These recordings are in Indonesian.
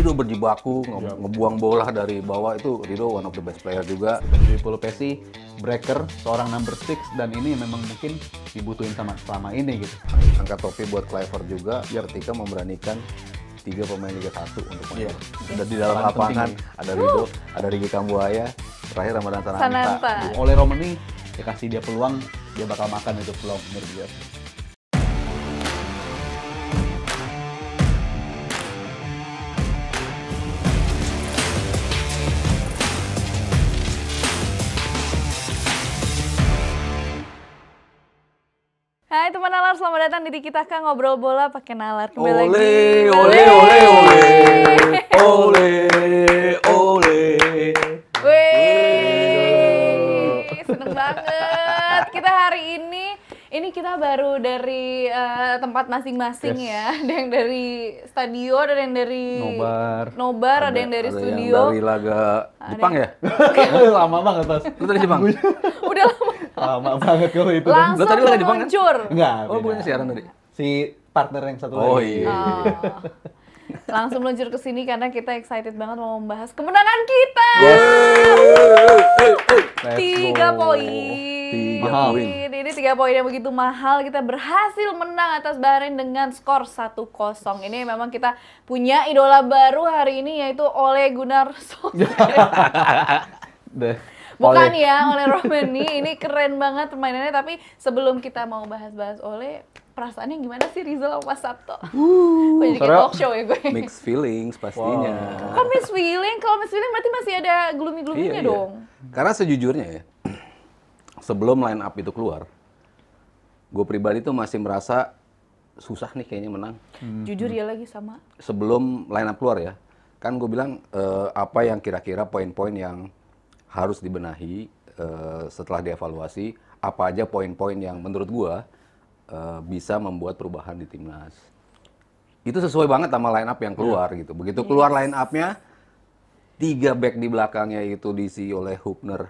Rido berjibaku, ngebuang bola dari bawah, itu Rido one of the best player juga. Joey Pelupesi, breaker, seorang number 6, dan ini memang mungkin dibutuhin sama selama ini gitu. Angkat topi buat Cliver juga ketika memberanikan 3 pemain Liga 1 untuk main. Dan di dalam Peran lapangan penting ada Rido, ada Ricky Kambuaya, terakhir Ramadan Sananta. Sananta. Oleh Roman nih, ya kasih dia peluang, dia bakal makan itu peluang menurut gue. Hai teman nalar, selamat datang di Kita Kak Ngobrol Bola pakai nalar kembali lagi. Ole, ole, ole, ole, ole, ole. Wih, seneng banget. Kita hari ini kita baru dari tempat masing-masing ya. Ada yang dari stadion, ada yang dari Nobar, ada yang dari studio. Yang dari laga Jepang ya? Lama banget, Mas. Lu tadi Jepang? Udah lama. Lama banget kalau itu. Langsung Lo tadi lagi Jepang kan? meluncur. Enggak, Oh, bukan siaran tadi. si partner yang satu Oh, lagi. iya. Oh. Langsung meluncur ke sini karena kita excited banget mau membahas kemenangan kita. Let's 3 go. poin. 3 Mahal. poin. Ini 3 poin yang begitu mahal. Kita berhasil menang atas Bahrain dengan skor 1-0. Ini memang kita punya idola baru hari ini yaitu Ole Gunnar Solskjaer. Bukan ya, Ole Romani. Ini keren banget permainannya. Tapi sebelum kita mau bahas-bahas Ole, perasaannya gimana sih Rizal sama Mas Sabto? Kok jadi kayak talk show ya gue? Mixed feelings pastinya. Kan Miss Willing, kalau Miss Willing berarti masih ada gloomy-gloomy-nya Iya. dong. Karena sejujurnya ya, sebelum line up itu keluar, gue pribadi tuh masih merasa susah nih kayaknya menang. Jujur ya lagi sama. Sebelum line up keluar ya, kan gue bilang apa yang kira-kira poin-poin yang harus dibenahi setelah dievaluasi, apa aja poin-poin yang menurut gue bisa membuat perubahan di timnas. Itu sesuai banget sama line up yang keluar gitu. Begitu keluar line up-nya, 3 back di belakangnya itu diisi oleh Hubner,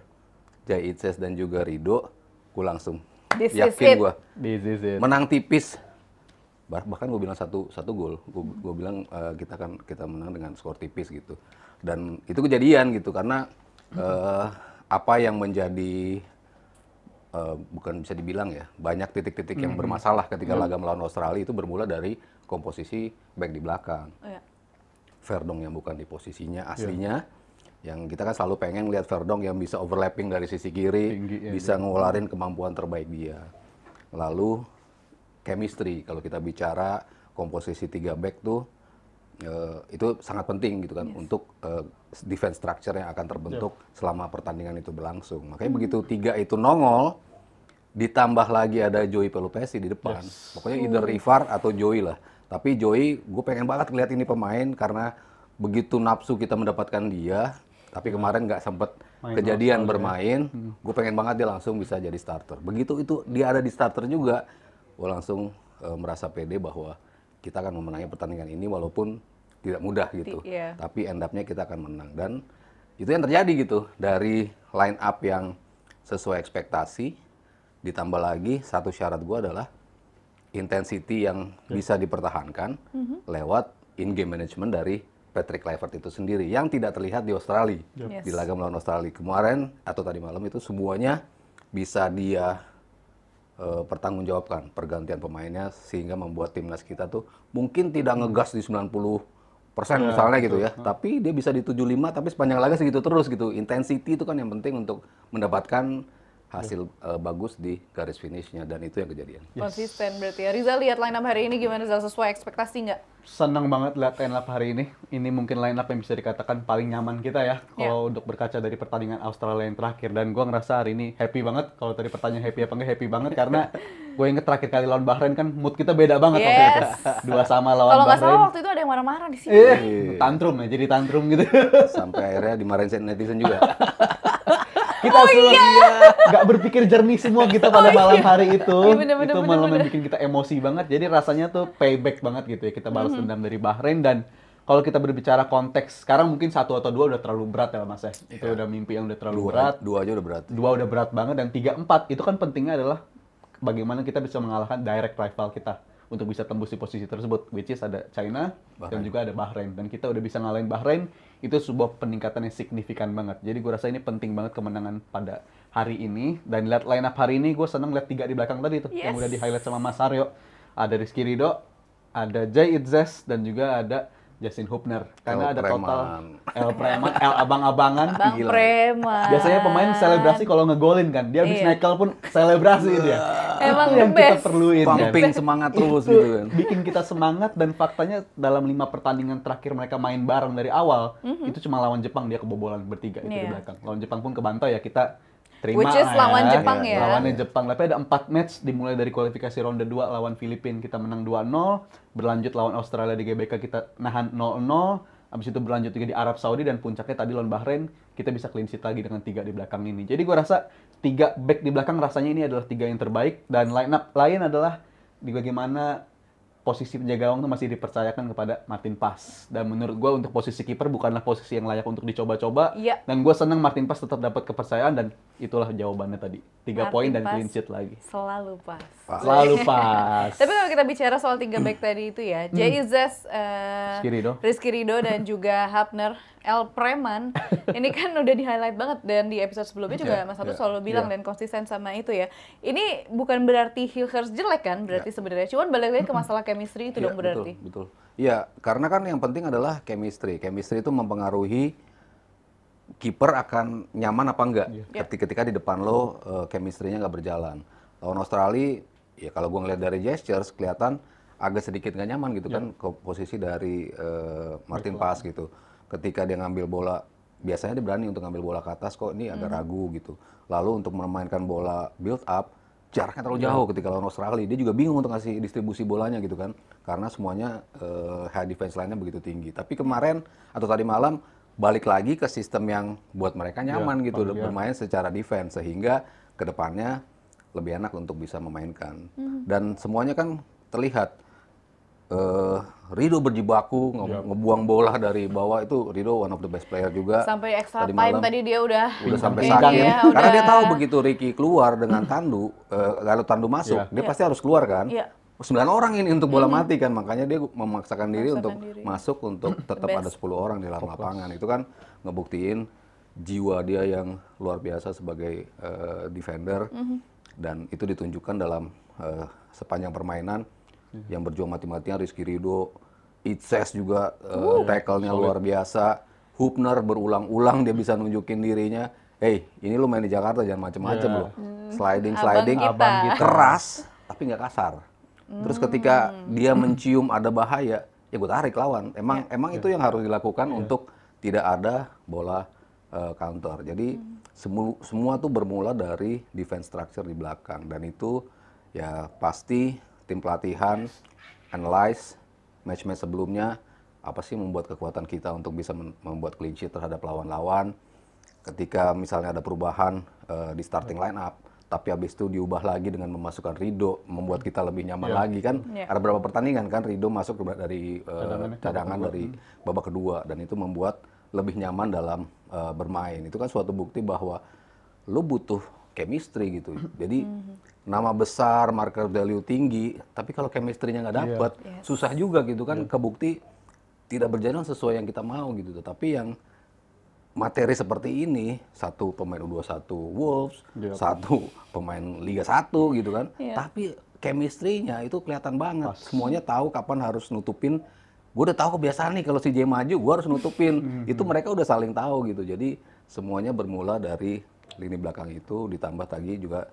Jai Itses dan juga Rido, gue langsung This is yakin it. gue This is it. menang tipis. Bahkan gue bilang satu gol. Gue bilang kita menang dengan skor tipis gitu. Dan itu kejadian gitu karena apa yang menjadi bukan bisa dibilang ya, banyak titik-titik yang bermasalah ketika laga melawan Australia itu bermula dari komposisi back di belakang. Iya. Verdong yang bukan di posisinya aslinya. Yang kita kan selalu pengen lihat Verdong yang bisa overlapping dari sisi kiri, Tinggi, ya, bisa ngeluarin kemampuan terbaik dia. Lalu chemistry, kalau kita bicara komposisi 3 back tuh itu sangat penting gitu kan untuk defense structure yang akan terbentuk selama pertandingan itu berlangsung. Makanya begitu 3 itu nongol, ditambah lagi ada Joey Pelupesi di depan. Pokoknya either Rivar atau Joey lah. Tapi Joey, gue pengen banget lihat ini pemain karena begitu nafsu kita mendapatkan dia. Tapi kemarin nggak sempet kejadian bermain. Gue pengen banget dia langsung bisa jadi starter. Begitu itu dia ada di starter juga, gue langsung merasa pede bahwa kita akan memenangi pertandingan ini walaupun tidak mudah gitu. Tapi end up-nya kita akan menang. Dan itu yang terjadi gitu. Dari line up yang sesuai ekspektasi, ditambah lagi satu syarat gue adalah intensity yang bisa dipertahankan lewat in-game management dari Patrick Kluivert itu sendiri yang tidak terlihat di Australia. Di laga melawan Australia kemarin atau tadi malam itu semuanya bisa dia pertanggungjawabkan pergantian pemainnya sehingga membuat timnas kita tuh mungkin tidak ngegas di 90% misalnya gitu ya. Tapi dia bisa di 75 tapi sepanjang laga segitu terus gitu. Intensity itu kan yang penting untuk mendapatkan hasil bagus di garis finishnya dan itu yang kejadian. Konsisten berarti ya. Rizal lihat line up hari ini gimana Rizal, sesuai ekspektasi nggak? Senang banget lihat line up hari ini. Ini mungkin line up yang bisa dikatakan paling nyaman kita ya kalau untuk berkaca dari pertandingan Australia yang terakhir. Dan gue ngerasa hari ini happy banget. Kalau tadi pertanyaan happy apa enggak, happy banget karena gue inget terakhir kali lawan Bahrain kan mood kita beda banget waktu itu. 2-2 lawan Kalau Bahrain. nggak salah waktu itu ada yang marah-marah di sini. Tantrum ya, jadi tantrum gitu. Sampai akhirnya dimarahin netizen juga. Kita nggak berpikir jernih semua kita pada malam hari itu. Itu malam yang bikin kita emosi banget. Jadi rasanya tuh payback banget gitu ya. Kita balas dendam dari Bahrain. Dan kalau kita berbicara konteks, sekarang mungkin 1 atau 2 udah terlalu berat ya Mas ya. Itu udah mimpi yang udah terlalu berat. 2 aja udah berat. 2 udah berat banget. Dan 3, 4 itu kan pentingnya adalah bagaimana kita bisa mengalahkan direct rival kita. untuk bisa tembus di posisi tersebut, which is ada China dan Bahrain. juga ada Bahrain. Dan kita udah bisa ngalahin Bahrain, itu sebuah peningkatan yang signifikan banget. Jadi gue rasa ini penting banget kemenangan pada hari ini. Dan lihat line up hari ini, gue seneng lihat 3 di belakang tadi tuh, yang udah di-highlight sama Mas Aryo. Ada Rizky Ridho, ada Jay Itzes, dan juga ada Justin Hubner. Karena ada total El Preman, El Abang-Abangan. Bang Gila. Preman. Biasanya pemain selebrasi kalau ngegolin kan, dia habis nekel pun selebrasi dia. Emang Itu yang the kita best. perluin kan. Pumping semangat terus Itu gitu kan. bikin kita semangat, dan faktanya dalam 5 pertandingan terakhir mereka main bareng dari awal, itu cuma lawan Jepang dia kebobolan bertiga itu di belakang. Lawan Jepang pun kebantai ya, kita terima. Which is lah lawan Jepang ya. Lawannya Jepang. Tapi ada 4 match dimulai dari kualifikasi ronde 2 lawan Filipina kita menang 2-0, berlanjut lawan Australia di GBK kita nahan 0-0, habis itu berlanjut juga di Arab Saudi, dan puncaknya tadi lawan Bahrain kita bisa clean sheet lagi dengan 3 di belakang ini. Jadi gua rasa 3 back di belakang rasanya ini adalah 3 yang terbaik, dan line up lain adalah di bagaimana posisi penjaga gawang itu masih dipercayakan kepada Martin Paes. Dan menurut gue untuk posisi kiper bukanlah posisi yang layak untuk dicoba-coba. Iya. Dan gue senang Martin Paes tetap dapat kepercayaan, dan itulah jawabannya tadi. 3 poin dan Paes clean sheet lagi. Selalu pas. Selalu pas. Tapi kalau kita bicara soal 3 back tadi itu ya, Jay Itzes, Rizky Ridho, dan juga Hubner, El Preman, ini kan udah di-highlight banget, dan di episode sebelumnya juga Mas Abdul selalu bilang dan konsisten sama itu ya. Ini bukan berarti Hilgers jelek kan, berarti sebenarnya. Cuman balik lagi ke masalah chemistry itu dong berarti. Betul. Iya, karena kan yang penting adalah chemistry. Chemistry itu mempengaruhi kiper akan nyaman apa enggak ketika di depan lo chemistry-nya nggak berjalan. Lawan Australia, ya kalau gue ngeliat dari gestures kelihatan agak sedikit nggak nyaman gitu kan ke posisi dari Martin Paes gitu. Ketika dia ngambil bola, biasanya dia berani untuk ngambil bola ke atas, kok ini agak ragu gitu. Lalu untuk memainkan bola build up, jaraknya terlalu jauh ketika lawan Australia. Dia juga bingung untuk ngasih distribusi bolanya gitu kan. Karena semuanya high defense line-nya begitu tinggi. Tapi kemarin atau tadi malam balik lagi ke sistem yang buat mereka nyaman gitu, bermain secara defense, sehingga kedepannya lebih enak untuk bisa memainkan. Dan semuanya kan terlihat. Ridho berjibaku ngebuang bola dari bawah, itu Ridho one of the best player juga. Sampai extra Tadi time malam tadi dia udah sampai ini sakit ya, karena dia udah- tahu begitu Ricky keluar dengan Tandu, kalau Tandu masuk dia pasti harus keluar kan. Iya. 9 orang ini untuk bola mati kan, makanya dia memaksakan diri untuk diri. masuk untuk tetap ada 10 orang di dalam lapangan. Itu kan ngebuktiin jiwa dia yang luar biasa sebagai defender, dan itu ditunjukkan dalam sepanjang permainan yang berjuang mati-matian. Rizky Ridho, Itzes juga tackle-nya luar biasa. Hubner berulang-ulang dia bisa nunjukin dirinya. Hey, ini lu main di Jakarta jangan macem-macem loh. Sliding Abang kita. keras tapi nggak kasar. Terus ketika dia mencium ada bahaya, ya gue tarik lawan. Emang itu yang harus dilakukan untuk tidak ada bola counter. Jadi semua tuh bermula dari defense structure di belakang, dan itu ya pasti tim pelatihan analyze match-match sebelumnya apa sih membuat kekuatan kita untuk bisa membuat clean sheet terhadap lawan-lawan. Ketika misalnya ada perubahan di starting line up, tapi habis itu diubah lagi dengan memasukkan Ridho, membuat kita lebih nyaman lagi kan. Ada beberapa pertandingan kan Ridho masuk dari cadangan dari babak kedua, dan itu membuat lebih nyaman dalam bermain. Itu kan suatu bukti bahwa lo butuh chemistry gitu. Jadi nama besar, market value tinggi, tapi kalau chemistry-nya nggak dapet, susah juga gitu kan. Kebukti tidak berjalan sesuai yang kita mau gitu. Tapi yang materi seperti ini, satu pemain U21 Wolves, satu pemain Liga 1 gitu kan. Tapi chemistry-nya itu kelihatan banget. Semuanya tahu kapan harus nutupin. Gue udah tahu kebiasaan nih kalau si J maju, gue harus nutupin. Itu mereka udah saling tahu gitu. Jadi semuanya bermula dari lini belakang itu, ditambah lagi juga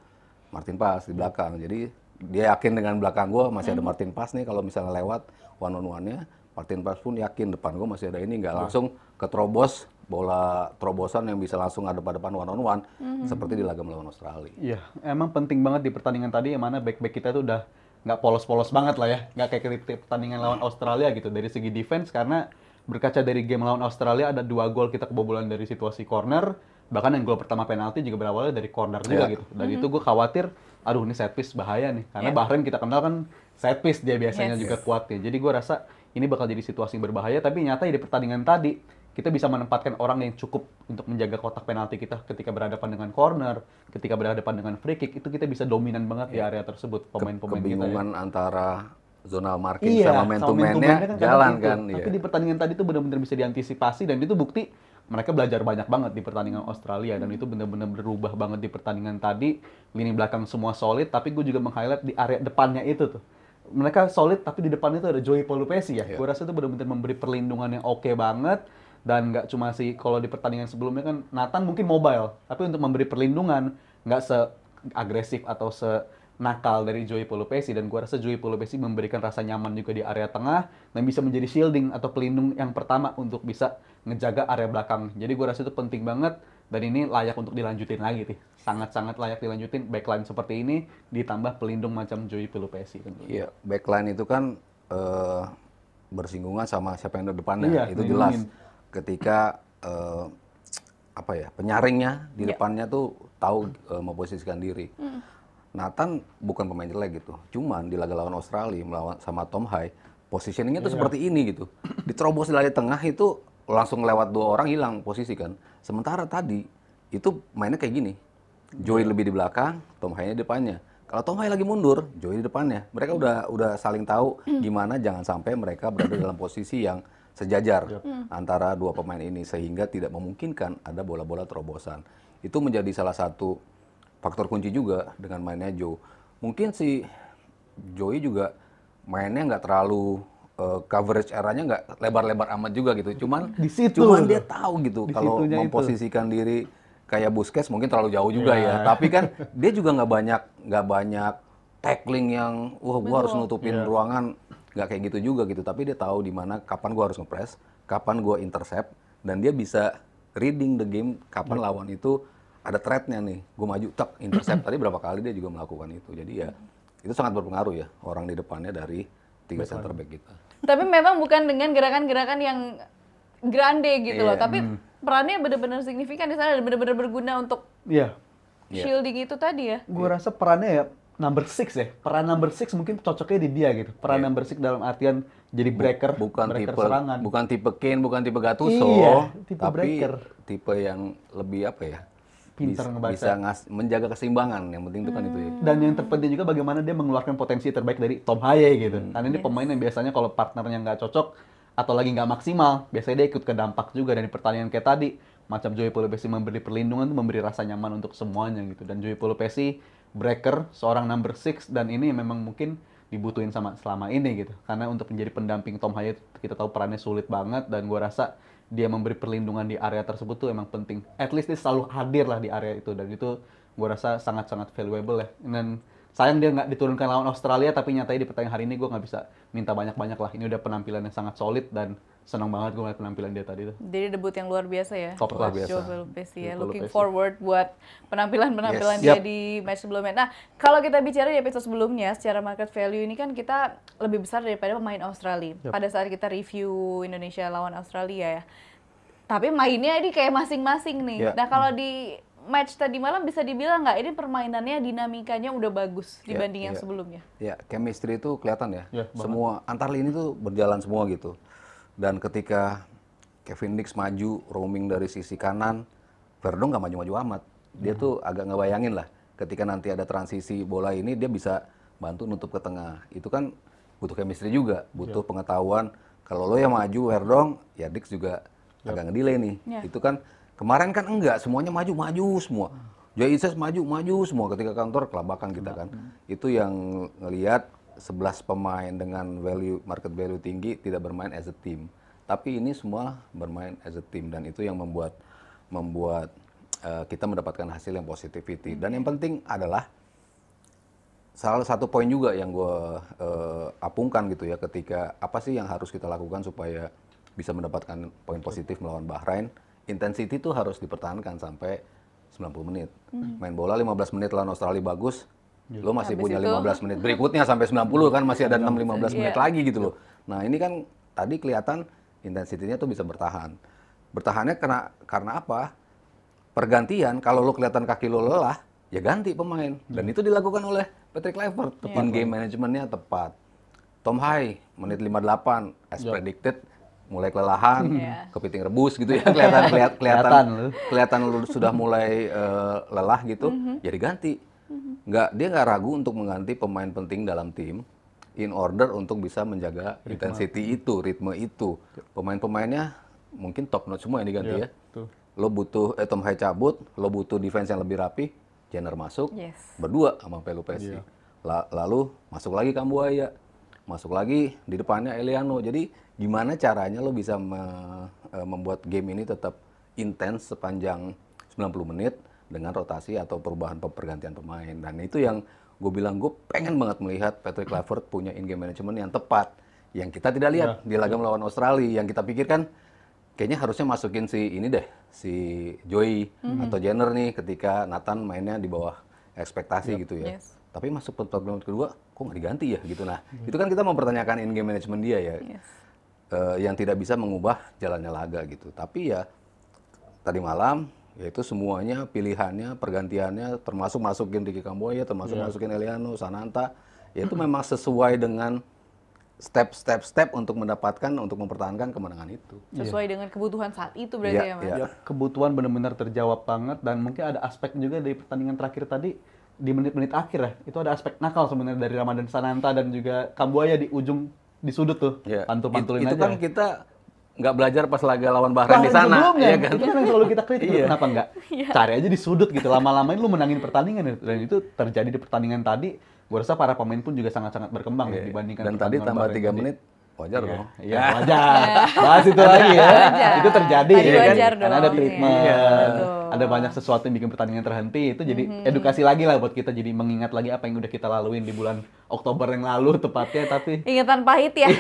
Martin Paes di belakang. Jadi dia yakin dengan belakang gue masih ada Martin Paes nih, kalau misalnya lewat one on one-nya, Martin Paes pun yakin depan gue masih ada ini, nggak langsung keterobos bola terobosan yang bisa langsung ada pada depan one on one seperti di laga melawan Australia. Iya, emang penting banget di pertandingan tadi yang mana back-back kita tuh udah nggak polos-polos banget lah ya, nggak kayak pertandingan lawan Australia gitu dari segi defense, karena berkaca dari game lawan Australia ada 2 gol kita kebobolan dari situasi corner, bahkan yang gol pertama penalti juga berawalnya dari corner juga gitu. Dan itu gue khawatir, aduh ini set piece bahaya nih, karena Bahrain kita kenal kan set piece dia biasanya juga kuat ya. Jadi gue rasa ini bakal jadi situasi yang berbahaya, tapi nyata di pertandingan tadi kita bisa menempatkan orang yang cukup untuk menjaga kotak penalti kita ketika berhadapan dengan corner, ketika berhadapan dengan free kick, itu kita bisa dominan banget di area tersebut, pemain-pemain kita. Kebingungan antara zonal marking sama man to man-nya jalan kan. Tapi di pertandingan tadi tuh benar-benar bisa diantisipasi dan itu bukti mereka belajar banyak banget di pertandingan Australia dan itu benar-benar berubah banget di pertandingan tadi. Lini belakang semua solid, tapi gue juga meng-highlight di area depannya itu tuh. Mereka solid, tapi di depannya tuh ada Joey Pelupesi ya. Gue rasa itu benar-benar memberi perlindungan yang oke banget. Dan nggak cuma sih, kalau di pertandingan sebelumnya kan Nathan mungkin mobile, tapi untuk memberi perlindungan nggak se-agresif atau se-nakal dari Joey Pelupesi. Dan gue rasa Joey Pelupesi memberikan rasa nyaman juga di area tengah dan bisa menjadi shielding atau pelindung yang pertama untuk bisa ngejaga area belakang. Jadi gue rasa itu penting banget dan ini layak untuk dilanjutin lagi sih. Sangat-sangat layak dilanjutin backline seperti ini ditambah pelindung macam Joey Pelupesi. Iya, backline itu kan bersinggungan sama siapa yang di depannya, itu jelas. Ketika penyaringnya di depannya tuh tahu memposisikan diri. Nathan bukan pemain jelek gitu, cuman di laga lawan Australia melawan sama Tom Hai, positioningnya tuh seperti ini gitu. Diterobos di lini tengah itu langsung lewat 2 orang hilang posisi kan. Sementara tadi itu mainnya kayak gini. Joey lebih di belakang, Tom Hai di depannya. Kalau Tom Hai lagi mundur, Joey di depannya. Mereka udah saling tahu gimana jangan sampai mereka berada dalam posisi yang sejajar antara 2 pemain ini sehingga tidak memungkinkan ada bola-bola terobosan. Itu menjadi salah satu faktor kunci juga dengan mainnya Joe. Mungkin si Joey juga mainnya nggak terlalu coverage eranya nggak lebar-lebar amat juga gitu. Cuman dia tahu gitu kalau memposisikan diri kayak Busquets mungkin terlalu jauh juga ya. Tapi kan dia juga nggak banyak tackling yang gua harus nutupin ruangan, nggak kayak gitu juga gitu. Tapi dia tahu di mana kapan gua harus nge-press, kapan gua intercept dan dia bisa reading the game kapan lawan itu ada threat-nya nih. Gua maju tak intercept. Tadi berapa kali dia juga melakukan itu. Jadi ya itu sangat berpengaruh ya orang di depannya dari 3 center back kita. Tapi memang bukan dengan gerakan-gerakan yang grande gitu loh, tapi perannya benar-benar signifikan di sana dan benar-benar berguna untuk shielding itu tadi ya. Gue rasa perannya ya number 6 ya. Peran number 6 mungkin cocoknya di dia gitu. Peran number 6 dalam artian jadi breaker, breaker serangan. Bukan tipe Kane, bukan tipe Gattuso, tipe tapi breaker. Tipe yang lebih Pintar ngebaca. Bisa menjaga keseimbangan, yang penting itu kan itu ya. Dan yang terpenting juga bagaimana dia mengeluarkan potensi terbaik dari Tom Haye gitu. Karena ini pemain yang biasanya kalau partnernya nggak cocok atau lagi nggak maksimal, biasanya dia ikut ke dampak juga dari pertandingan kayak tadi. Macam Joey Pelupesi memberi perlindungan, memberi rasa nyaman untuk semuanya gitu. Dan Joey Pelupesi breaker, seorang number 6 dan ini memang mungkin dibutuhin selama ini gitu. Karena untuk menjadi pendamping Tom Haye kita tahu perannya sulit banget dan gua rasa dia memberi perlindungan di area tersebut tuh emang penting. At least dia selalu hadir lah di area itu dan itu gue rasa sangat-sangat valuable ya. Dan sayang dia nggak diturunkan lawan Australia tapi nyatanya di pertandingan hari ini gue nggak bisa minta banyak-banyak lah. Ini udah penampilan yang sangat solid dan senang banget gue melihat penampilan dia tadi tuh. Jadi debut yang luar biasa ya. Top luar biasa. Joe Pelupesi ya. Looking forward buat penampilan-penampilan dia di match sebelumnya. Nah, kalau kita bicara di episode sebelumnya, secara market value ini kan kita lebih besar daripada pemain Australia. Pada saat kita review Indonesia lawan Australia ya. Tapi mainnya ini kayak masing-masing nih. Nah, kalau di match tadi malam bisa dibilang nggak ini permainannya dinamikanya udah bagus dibanding yang sebelumnya? Ya, chemistry itu kelihatan ya. Semua antar lini tuh berjalan semua gitu. Dan ketika Kevin Dix maju roaming dari sisi kanan, Verdong nggak maju-maju amat. Dia tuh agak ngebayangin lah. Ketika nanti ada transisi bola ini dia bisa bantu nutup ke tengah. Itu kan butuh chemistry juga, butuh pengetahuan. Kalau lo yang maju Verdong, ya Dix juga agak ngedelay nih. Itu kan kemarin kan enggak, semuanya maju-maju semua. Joey Ises maju-maju semua ketika kantor kelabakan kita kan. Itu yang ngelihat 11 pemain dengan market value tinggi tidak bermain as a team. Tapi ini semua bermain as a team dan itu yang membuat kita mendapatkan hasil yang positivity. Dan yang penting adalah salah satu poin juga yang gue apungkan gitu ya ketika apa sih yang harus kita lakukan supaya bisa mendapatkan poin positif melawan Bahrain. Intensity itu harus dipertahankan sampai 90 menit. Main bola 15 menit lawan Australia bagus, lo masih punya 15 menit berikutnya sampai 90 kan masih ada 6-15 menit lagi gitu loh. Nah ini kan tadi kelihatan intensitinya tuh bisa bertahan. Bertahannya karena apa? Pergantian, kalau lo kelihatan kaki lo lelah, ya ganti pemain. Dan itu dilakukan oleh Patrick Kluivert. In-game manajemennya tepat. Tom Hai, menit 58, as predicted, mulai kelelahan, kepiting rebus gitu ya, kelihatan lu sudah mulai lelah gitu, jadi ganti. Dia nggak ragu untuk mengganti pemain penting dalam tim in order untuk bisa menjaga intensity itu, ritme itu. Pemain-pemainnya mungkin top notch semua yang diganti ya. Tuh. Lo butuh Tom Hai cabut, lo butuh defense yang lebih rapi, Jenner masuk, Yes. berdua sama Pelupesi. Lalu masuk lagi Kambuaya, masuk lagi di depannya Eliano. Jadi gimana caranya lo bisa membuat game ini tetap intens sepanjang 90 menit dengan rotasi atau perubahan pergantian pemain. Dan itu yang gue bilang, gue pengen banget melihat Patrick Kluivert punya in-game management yang tepat. Yang kita tidak lihat di laga melawan Australia. Yang kita pikirkan, kayaknya harusnya masukin si ini deh, si Joey atau Jenner nih ketika Nathan mainnya di bawah ekspektasi gitu ya. Yes. Tapi masuk 40 menit kedua, kok nggak diganti ya gitu. Nah, itu kan kita mempertanyakan in-game management dia ya. Yes. Yang tidak bisa mengubah jalannya laga gitu. Tapi ya tadi malam, yaitu semuanya pilihannya, pergantiannya, termasuk masukin Ricky Kambuaya, termasuk masukin Eliano, Sananta, yaitu memang sesuai dengan step untuk mempertahankan kemenangan itu. Sesuai dengan kebutuhan saat itu berarti ya, Mas? Ya, kebutuhan benar-benar terjawab banget, dan mungkin ada aspek juga dari pertandingan terakhir tadi, di menit-menit akhir ya, itu ada aspek nakal sebenarnya dari Ramadan Sananta dan juga Kambuaya di ujung, di sudut tuh, pantul-pantulin itu aja. kan kita nggak belajar pas laga lawan Bahrain di sana, ya kan? Itu kan yang selalu kita kritik, kenapa nggak cari aja di sudut gitu, lama-lamain lu menangin pertandingan, dan itu terjadi di pertandingan tadi. Gue rasa para pemain pun juga sangat-sangat berkembang dibandingkan. Dan tadi tambah 3 menit, wajar dong. Iya, wajar. Bahas itu lagi ya. Itu terjadi Tadi ya kan? wajar Karena ada dong, treatment, iya. Betul. ada banyak sesuatu yang bikin pertandingan terhenti. Itu jadi edukasi lagi lah buat kita, jadi mengingat lagi apa yang udah kita laluin di bulan Oktober yang lalu tepatnya. Tapi Ingatan pahit ya.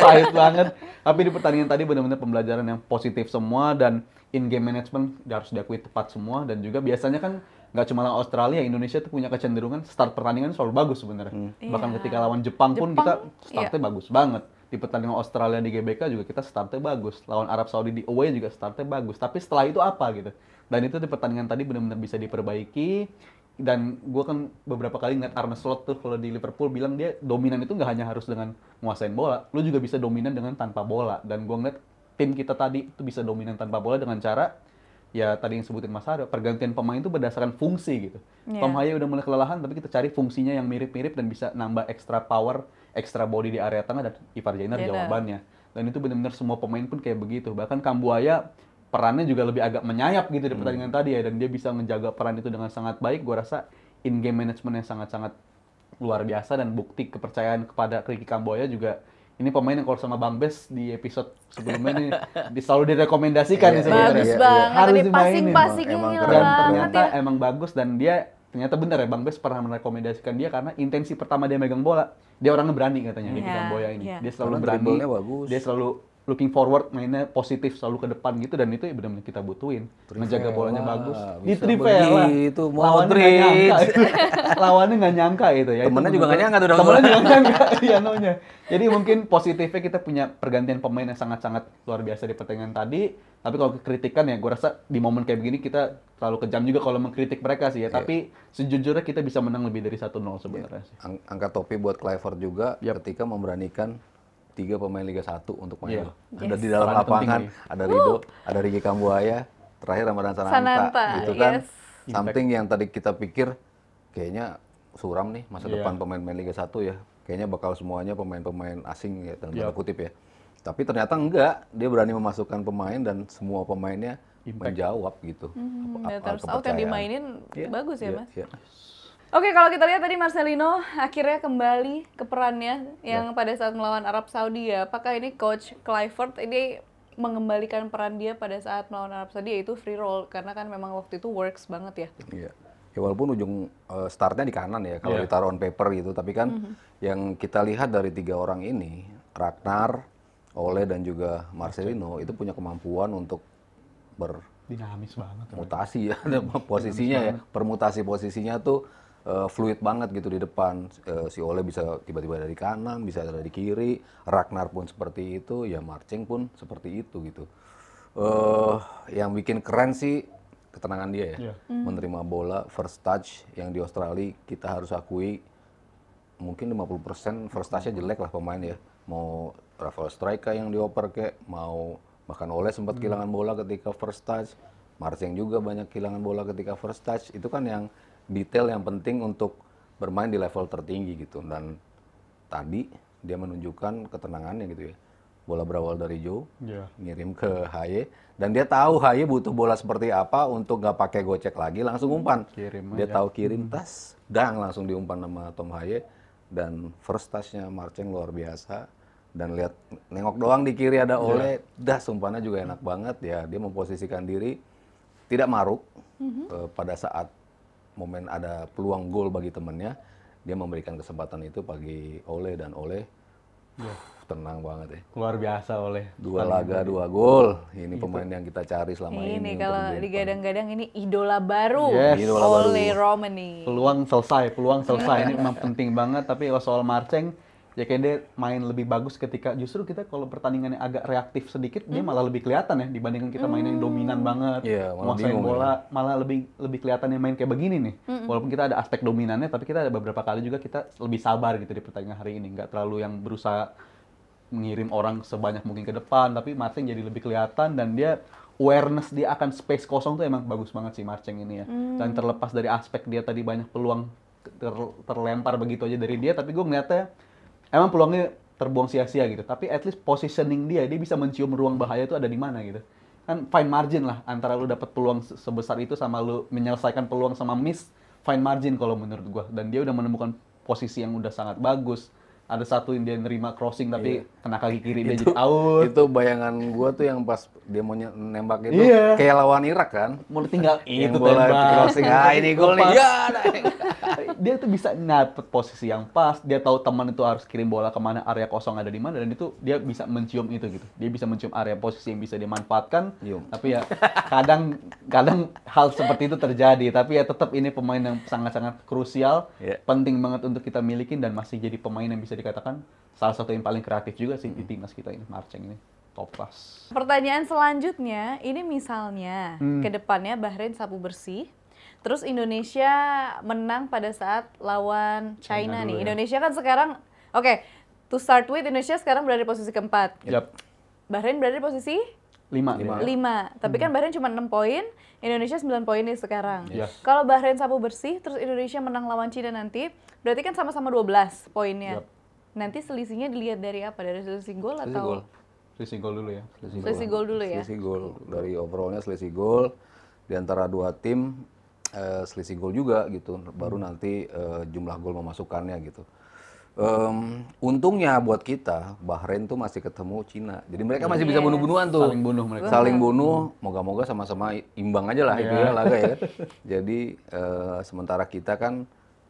pahit banget. Tapi di pertandingan tadi benar-benar pembelajaran yang positif semua, dan in-game management harus diakui tepat semua. Dan juga biasanya kan nggak cuma lawan Australia, Indonesia tuh punya kecenderungan start pertandingan selalu bagus sebenarnya. Bahkan Iya. ketika lawan Jepang pun kita startnya iya. bagus banget. Di pertandingan Australia di GBK juga kita startnya bagus. Lawan Arab Saudi di away juga startnya bagus. Tapi setelah itu apa gitu? Dan itu di pertandingan tadi benar-benar bisa diperbaiki. Dan gue kan beberapa kali ngeliat Arne Slot tuh kalau di Liverpool bilang dia dominan itu nggak hanya harus dengan nguasain bola, lu juga bisa dominan dengan tanpa bola. Dan gue ngeliat tim kita tadi itu bisa dominan tanpa bola dengan cara ya tadi yang sebutin Mas Aryo, pergantian pemain itu berdasarkan fungsi gitu. Iya. Tom Haya udah mulai kelelahan, tapi kita cari fungsinya yang mirip-mirip dan bisa nambah extra power, extra body di area tengah, dan Ivar Jenner jawabannya. Dan itu benar-benar semua pemain pun kayak begitu. Bahkan Kambuaya perannya juga lebih agak menyayap gitu di pertandingan tadi ya, dan dia bisa menjaga peran itu dengan sangat baik. Gua rasa in-game management yang sangat-sangat luar biasa, dan bukti kepercayaan kepada Ricky Kambuaya juga. Ini pemain yang kalau sama Bang Bes di episode sebelumnya nih selalu direkomendasikan nih sebenarnya. Bagus banget. Harus Tadi dimainin. passing-passingnya Emang gila keren. Dan banget ternyata ya. emang bagus, dan dia ternyata benar ya, Bang Bes pernah merekomendasikan dia karena intensi pertama dia megang bola, dia orangnya berani katanya, Ricky Iya, Kambuaya ini. iya. Dia selalu Karena berani, dribblenya bagus. dia selalu looking forward, mainnya positif, selalu ke depan gitu, dan itu benar-benar kita butuhin. Menjaga bolanya bagus. Di bisa Trivela. begitu, Lawannya nggak Modric. nyangka. Lawannya nggak nyangka itu ya. Temennya Itu juga nggak bener-bener- nyangka tuh udah Temennya gol. juga nggak nyangka, iya namanya. Jadi mungkin positifnya kita punya pergantian pemain yang sangat-sangat luar biasa di pertandingan tadi. Tapi kalau kritikan ya, gue rasa di momen kayak begini kita terlalu kejam juga kalau mengkritik mereka sih ya. Tapi sejujurnya kita bisa menang lebih dari 1-0 sebenarnya sih. Angkat topi buat Kluivert juga ketika memberanikan 3 pemain Liga 1 untuk main. Iya. Ada di dalam Peran penting lapangan, nih. ada Rido, ada Ricky Kambuaya, terakhir Ramadan Sananta, Sananta, gitu kan. yes. Something yang tadi kita pikir kayaknya suram nih masa Iya. depan pemain-pemain Liga 1 ya. Kayaknya bakal semuanya pemain-pemain asing ya, dalam tanda kutip ya. Tapi ternyata enggak, dia berani memasukkan pemain dan semua pemainnya menjawab gitu. Dan terus out yang dimainin bagus ya, Mas. Iya. Oke, kalau kita lihat tadi Marcelino akhirnya kembali ke perannya yang pada saat melawan Arab Saudi ya. Apakah ini Coach Kluivert ini mengembalikan peran dia pada saat melawan Arab Saudi, yaitu free roll, karena kan memang waktu itu works banget ya. Iya. Ya walaupun ujung startnya di kanan ya kalau ditaruh on paper gitu, tapi kan yang kita lihat dari 3 orang ini, Ragnar, Ole dan juga Marcelino itu punya kemampuan untuk Dinamis banget. bermutasi ya posisinya ya. Permutasi posisinya tuh fluid banget gitu di depan. Si Ole bisa tiba-tiba dari kanan, bisa dari kiri, Ragnar pun seperti itu, ya Marcing pun seperti itu gitu. Yang bikin keren sih ketenangan dia ya. Menerima bola first touch yang di Australia kita harus akui mungkin 50% first touch-nya jelek lah pemain ya. Mau Rafael Striker yang dioper kek, mau bahkan Ole sempat kehilangan bola ketika first touch. Marcing juga banyak kehilangan bola ketika first touch. Itu kan yang detail yang penting untuk bermain di level tertinggi gitu. Dan tadi dia menunjukkan ketenangannya gitu ya. Bola berawal dari Joe, ngirim ke Haye, dan dia tahu Haye butuh bola seperti apa untuk nggak pakai gocek lagi, langsung umpan. Dia tahu kirim tas, dang langsung diumpan sama Tom Haye, dan first touch-nya Marceng luar biasa. Dan lihat nengok doang di kiri ada Ole, umpannya juga enak banget ya. Dia memposisikan diri tidak maruk pada saat momen ada peluang gol bagi temennya, dia memberikan kesempatan itu bagi Ole, dan Ole tenang banget ya. Luar biasa Ole. 2 laga 2 gol. Ini pemain yang kita cari selama ini. Ini kalau digadang-gadang ini idola baru, Ole Ole Romani. Peluang selesai. Ini memang penting banget. Tapi kalau soal Marceng, ya kayak dia main lebih bagus ketika justru kita kalau pertandingannya agak reaktif sedikit, dia malah lebih kelihatan ya dibandingkan kita main yang dominan banget. Menguasai bola, malah lebih kelihatan yang main kayak begini nih. Walaupun kita ada aspek dominannya, tapi kita ada beberapa kali juga kita lebih sabar gitu di pertandingan hari ini. Nggak terlalu yang berusaha mengirim orang sebanyak mungkin ke depan, tapi Marceng jadi lebih kelihatan, dan dia awareness dia akan space kosong tuh emang bagus banget sih Marceng ini ya. Dan terlepas dari aspek dia tadi banyak peluang terlempar begitu aja dari dia, tapi gue ngeliatnya emang peluangnya terbuang sia-sia gitu. Tapi at least positioning dia bisa mencium ruang bahaya itu ada di mana gitu. Kan fine margin lah antara lu dapat peluang sebesar itu sama lu menyelesaikan peluang sama miss, fine margin kalau menurut gua. Dan dia udah menemukan posisi yang udah sangat bagus. Ada satu yang dia nerima crossing tapi kena kaki kiri dia jadi out. Itu bayangan gua tuh yang pas dia mau nembak itu kayak lawan Irak kan. Mau tinggal itu bola crossing. Ini gol nih. Dia tuh bisa dapet posisi yang pas. Dia tahu teman itu harus kirim bola kemana, area kosong ada di mana, dan itu dia bisa mencium itu gitu. Dia bisa mencium area posisi yang bisa dimanfaatkan. Tapi ya kadang hal seperti itu terjadi. Tapi ya tetap ini pemain yang sangat-sangat krusial, penting banget untuk kita milikin, dan masih jadi pemain yang bisa dikatakan salah satu yang paling kreatif juga sih di timnas kita ini. Marceng ini top class. Pertanyaan selanjutnya, ini misalnya ke depannya Bahrain sapu bersih, terus Indonesia menang pada saat lawan China nih. Indonesia kan sekarang, to start with, Indonesia sekarang berada di posisi keempat. Bahrain berada di posisi 5. Tapi kan Bahrain cuma 6 poin, Indonesia 9 poin nih sekarang. Kalau Bahrain sapu bersih, terus Indonesia menang lawan China nanti, berarti kan sama-sama 12 poinnya. Nanti selisihnya dilihat dari apa? Dari selisih gol atau? Selisih gol dulu ya. Selisih gol dulu ya. Selisih gol. Dari overallnya selisih gol. Di antara dua tim, selisih gol juga gitu. Baru nanti jumlah gol memasukkannya gitu. Untungnya buat kita, Bahrain tuh masih ketemu Cina. Jadi mereka masih bisa bunuh-bunuhan tuh. Saling bunuh mereka. Saling bunuh, moga-moga sama-sama imbang aja lah itu ya laga ya. Jadi sementara kita kan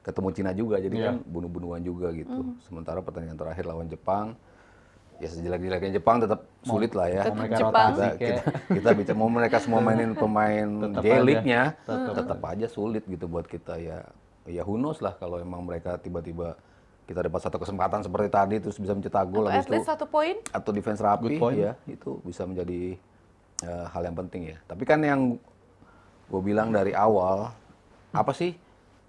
ketemu Cina juga, jadi kan bunuh-bunuhan juga gitu. Sementara pertandingan terakhir lawan Jepang, ya sejelek-jeleknya Jepang tetap sulit lah ya. Kita bicara mau mereka semua mainin pemain J-League-nya, tetap aja sulit gitu buat kita ya. Ya who knows lah kalau emang mereka tiba-tiba kita dapat satu kesempatan seperti tadi terus bisa mencetak gol atau at least 1 poin atau defense rapi ya, itu bisa menjadi hal yang penting ya. Tapi kan yang gue bilang dari awal, apa sih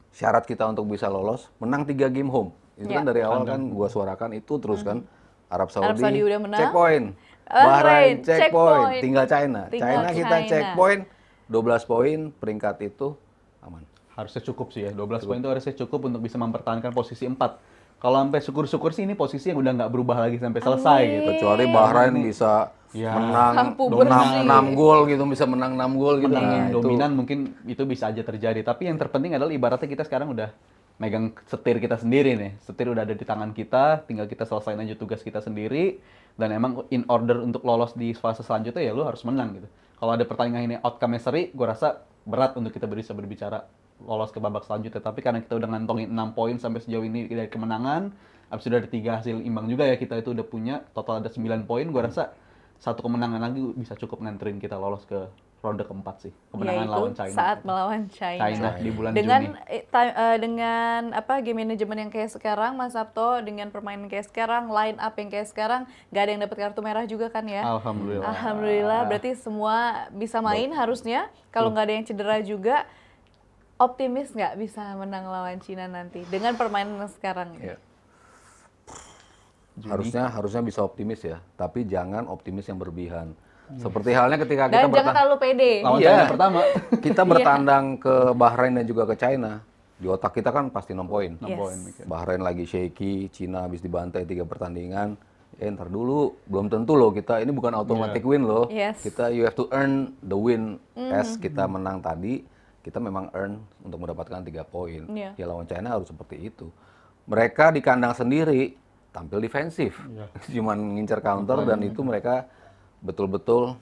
syarat kita untuk bisa lolos? Menang 3 game home. Itu kan dari awal kan gue suarakan itu terus kan. Arab Saudi udah menang, check point, Bahrain check point, tinggal China. China kita check point, 12 poin, peringkat itu aman. Harusnya cukup sih ya, 12 poin itu harusnya cukup untuk bisa mempertahankan posisi 4. Kalau sampai syukur-syukur sih ini posisi yang udah nggak berubah lagi sampai selesai gitu. Kecuali Bahrain bisa menang 6 gol gitu, bisa menang 6 gol gitu. Menang dominan mungkin itu bisa aja terjadi. Tapi yang terpenting adalah ibaratnya kita sekarang udah megang setir kita sendiri nih. Setir udah ada di tangan kita, tinggal kita selesaiin aja tugas kita sendiri. Dan emang in order untuk lolos di fase selanjutnya ya lu harus menang gitu. Kalau ada pertandingan ini outcome-nya seri, gue rasa berat untuk kita bisa berbicara lolos ke babak selanjutnya. Tapi karena kita udah ngantongin 6 poin sampai sejauh ini dari kemenangan, habis itu ada 3 hasil imbang juga ya, kita itu udah punya total ada 9 poin. Gue rasa satu kemenangan lagi bisa cukup nganterin kita lolos ke ronde keempat sih. Kemenangan lawan China. Saat melawan China di bulan Juni. Dengan apa game manajemen yang kayak sekarang, Mas Sabto, dengan permainan kayak sekarang, line up yang kayak sekarang, nggak ada yang dapat kartu merah juga kan ya? Alhamdulillah. Alhamdulillah, berarti semua bisa main harusnya. Kalau nggak ada yang cedera juga, optimis nggak bisa menang lawan Cina nanti dengan permainan sekarang? Ya. Harusnya bisa optimis ya, tapi jangan optimis yang berlebihan. Seperti halnya ketika kita jangan terlalu pede. Lawan China pertama. Kita bertandang ke Bahrain dan juga ke China. Di otak kita kan pasti 6 poin. 6 poin. Bahrain lagi shaky, Cina habis dibantai 3 pertandingan. Ntar dulu, belum tentu loh kita, ini bukan automatic win loh. Kita, you have to earn the win. As kita menang tadi, kita memang earn untuk mendapatkan 3 poin. Ya lawan China harus seperti itu. Mereka di kandang sendiri, tampil defensif. Cuman ngincer counter dan itu mereka betul-betul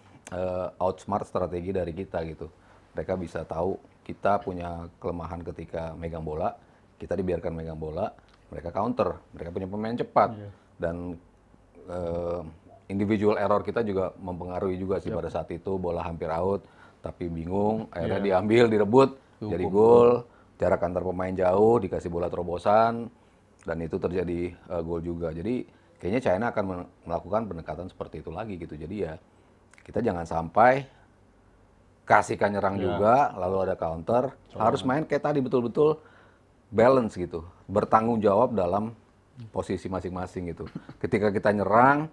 outsmart strategi dari kita gitu. Mereka bisa tahu kita punya kelemahan ketika megang bola, kita dibiarkan megang bola, mereka counter, mereka punya pemain cepat. Dan individual error kita juga mempengaruhi juga sih pada saat itu, bola hampir out, tapi bingung, akhirnya diambil, direbut, jadi gol, jarak antar pemain jauh, dikasih bola terobosan, dan itu terjadi gol juga. Jadi kayaknya China akan melakukan pendekatan seperti itu lagi gitu. Jadi ya kita jangan sampai kasihkan nyerang juga, lalu ada counter, harus main kayak tadi betul-betul balance gitu, bertanggung jawab dalam posisi masing-masing gitu. Ketika kita nyerang,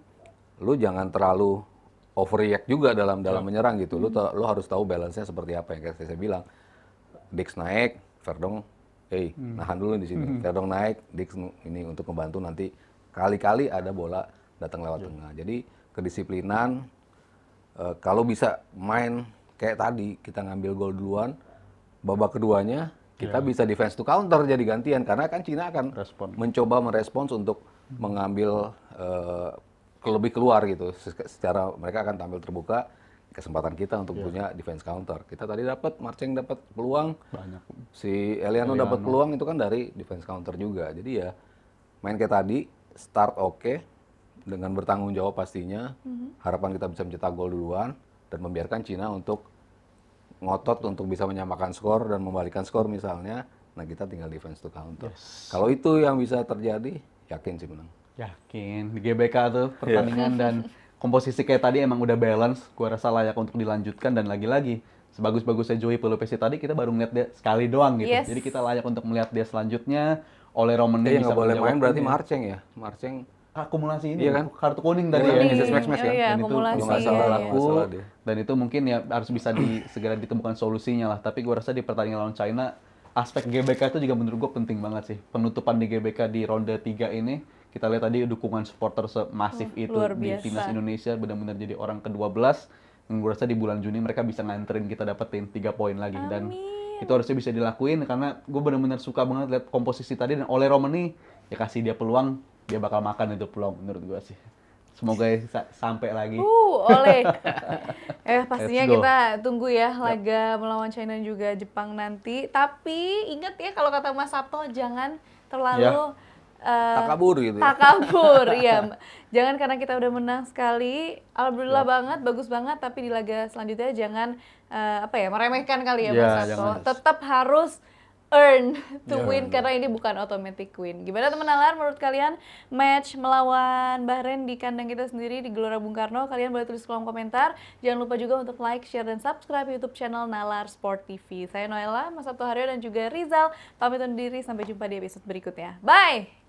lu jangan terlalu overreact juga dalam menyerang gitu. Lu harus tahu balance-nya seperti apa yang kayak saya bilang. Dix naik, Verdong, nahan dulu di sini. Verdong naik, Dix ini untuk membantu nanti kali-kali ada bola datang lewat tengah. Jadi kedisiplinan, kalau bisa main kayak tadi, kita ngambil gol duluan, babak keduanya kita bisa defense to counter jadi gantian, karena kan Cina akan mencoba merespons untuk mengambil lebih keluar gitu. Secara mereka akan tampil terbuka, kesempatan kita untuk punya defense counter. Kita tadi dapat, Marceng dapat peluang, banyak. Si Eliano dapat peluang itu kan dari defense counter juga. Jadi ya main kayak tadi, start oke, dengan bertanggung jawab pastinya. Harapan kita bisa mencetak gol duluan dan membiarkan Cina untuk ngotot untuk bisa menyamakan skor dan membalikan skor misalnya. Nah kita tinggal defense to counter. Kalau itu yang bisa terjadi, yakin sih menang. Yakin. Di GBK tuh pertandingan dan komposisi kayak tadi emang udah balance. Gua rasa layak untuk dilanjutkan, dan lagi-lagi sebagus-bagusnya Joey Pelupesi tadi kita baru ngeliat dia sekali doang gitu. Jadi kita layak untuk melihat dia selanjutnya. Oleh Romani bisa boleh main berarti Marceng ya. Marceng akumulasi ini kan kartu kuning tadi ya, match kan, dan itu nggak salah laku, dan itu mungkin ya harus bisa segera ditemukan solusinya lah. Tapi gue rasa di pertandingan lawan China, aspek GBK itu juga menurut gue penting banget sih. Penutupan di GBK di ronde 3 ini, kita lihat tadi dukungan supporter semasif itu di timnas Indonesia, benar-benar jadi orang ke-12. Dan gue rasa di bulan Juni mereka bisa nganterin kita dapetin 3 poin lagi. Dan itu harusnya bisa dilakuin, karena gue benar-benar suka banget lihat komposisi tadi. Dan oleh Romani ya kasih dia peluang, dia bakal makan itu peluang menurut gue sih. Semoga sampai lagi. Oleh. Pastinya kita tunggu ya laga melawan China juga Jepang nanti. Tapi ingat ya, kalau kata Mas Sabto, jangan terlalu takabur gitu. Takabur, ya. Jangan karena kita udah menang sekali, alhamdulillah banget, bagus banget. Tapi di laga selanjutnya jangan meremehkan kali ya Mas Sabto. Tetap harus earn to win, karena ini bukan automatic win. Gimana teman Nalar, menurut kalian match melawan Bahrain di kandang kita sendiri di Gelora Bung Karno? Kalian boleh tulis kolom komentar. Jangan lupa juga untuk like, share, dan subscribe YouTube channel Nalar Sport TV. Saya Noella, Mas Sabto Haryo, dan juga Rizal pamit undur diri. Sampai jumpa di episode berikutnya. Bye!